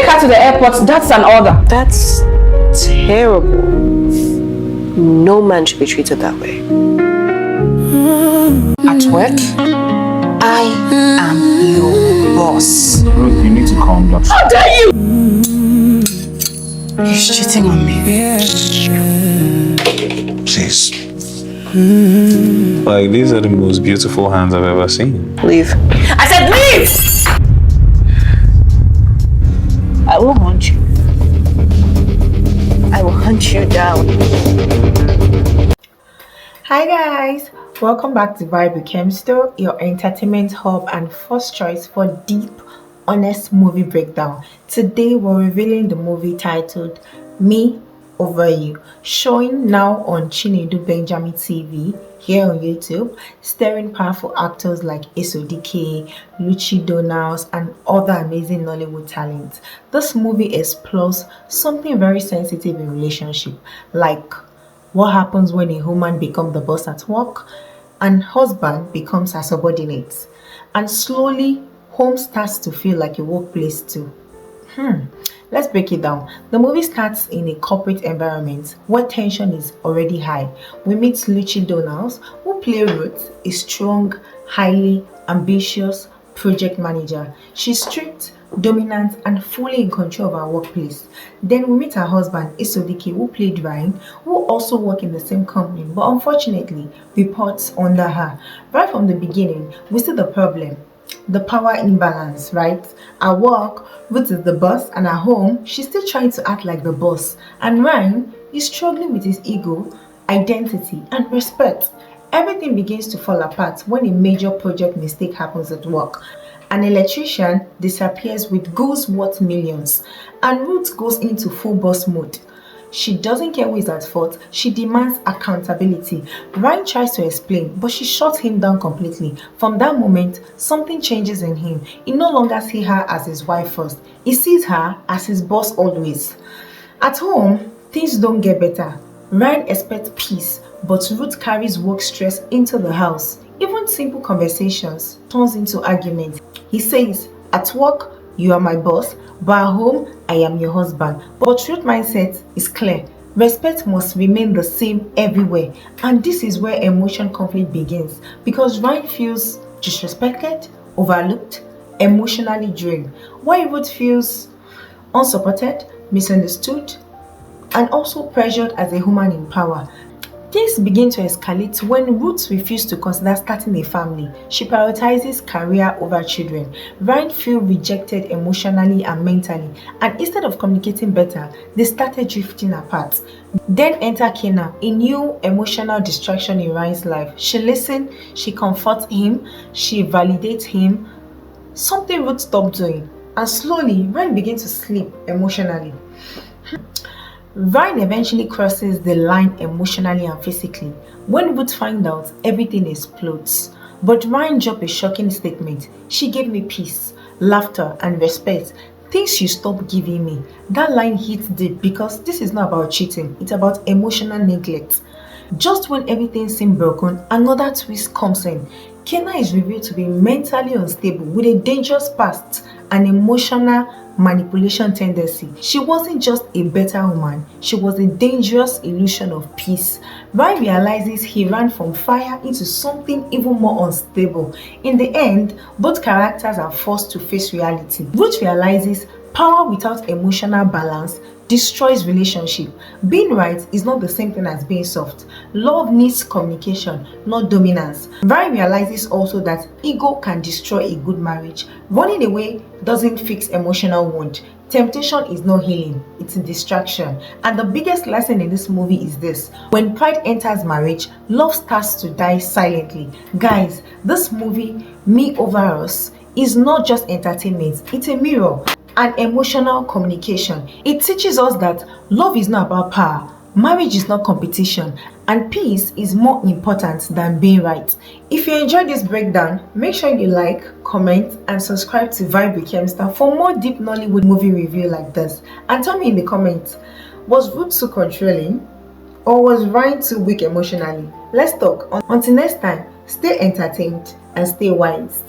her to the airport, that's an order. That's terrible. No man should be treated that way. At work, I am your boss. Ruth, you need to calm down. How dare you! He's cheating on me. Please. Like, these are the most beautiful hands I've ever seen. Leave. I said leave! I will hunt you. I will hunt you down. Hi guys, welcome back to Vibe with Kemstar, your entertainment hub and first choice for deep, honest movie breakdown. Today we're revealing the movie titled Me Over You, showing now on Chinedu Benjamin TV here on YouTube, starring powerful actors like Eso Dike, Luchy and other amazing Nollywood talents. This movie explores something very sensitive in relationship, like what happens when a woman becomes the boss at work and husband becomes her subordinate, and slowly home starts to feel like a workplace too. Let's break it down. The movie starts in a corporate environment where tension is already high. We meet Luchy, who play Ruth, a strong, highly ambitious project manager. She's strict, dominant, and fully in control of her workplace. Then we meet her husband, Eso Dike, who played Ryan, who also work in the same company, but unfortunately reports under her. Right from the beginning, we see the problem. The power imbalance, right? At work, Ruth is the boss, and at home, she's still trying to act like the boss. And Ryan is struggling with his ego, identity, and respect. Everything begins to fall apart when a major project mistake happens at work. An electrician disappears with goods worth millions, and Ruth goes into full boss mode. She doesn't care who is at fault. She demands accountability. Ryan tries to explain, but she shuts him down completely. From that moment, something changes in him. He no longer sees her as his wife first. He sees her as his boss always. At home, things don't get better. Ryan expects peace, but Ruth carries work stress into the house. Even simple conversations turns into arguments. He says, at work, you are my boss, but at home, I am your husband. But Ruth's mindset is clear. Respect must remain the same everywhere. And this is where emotion conflict begins. Because Ryan feels disrespected, overlooked, emotionally drained. While Ruth feels unsupported, misunderstood, and also pressured as a woman in power. Things begin to escalate when Ruth refuses to consider starting a family. She prioritizes career over children. Ryan feels rejected emotionally and mentally, and instead of communicating better, they started drifting apart. Then enter Kena, a new emotional distraction in Ryan's life. She listens, she comforts him, she validates him. Something Ruth stopped doing, and slowly Ryan begins to sleep emotionally. Ryan eventually crosses the line emotionally and physically. When Ruth finds out, everything explodes. But Ryan dropped a shocking statement. She gave me peace, laughter, and respect. Things you stopped giving me. That line hits deep because this is not about cheating, it's about emotional neglect. Just when everything seemed broken, another twist comes in. Kena is revealed to be mentally unstable with a dangerous past and emotional manipulation tendency. She wasn't just a better woman, she was a dangerous illusion of peace. Ryan realizes he ran from fire into something even more unstable. In the end, both characters are forced to face reality. Ruth realizes power without emotional balance destroys relationship. Being right is not the same thing as being soft. Love needs communication, not dominance. Ryan realizes also that ego can destroy a good marriage. Running away doesn't fix emotional wound. Temptation is not healing, it's a distraction. And the biggest lesson in this movie is this: when pride enters marriage, love starts to die silently. Guys, this movie, Me Over Us, is not just entertainment, it's a mirror. And emotional communication. It teaches us that love is not about power, marriage is not competition, and peace is more important than being right. If you enjoyed this breakdown, make sure you like, comment, and subscribe to Vibe with Kemstar for more deep Nollywood movie review like this. And tell me in the comments, was Ruth too controlling, or was Ryan too weak emotionally? Let's talk. Until next time, stay entertained and stay wise.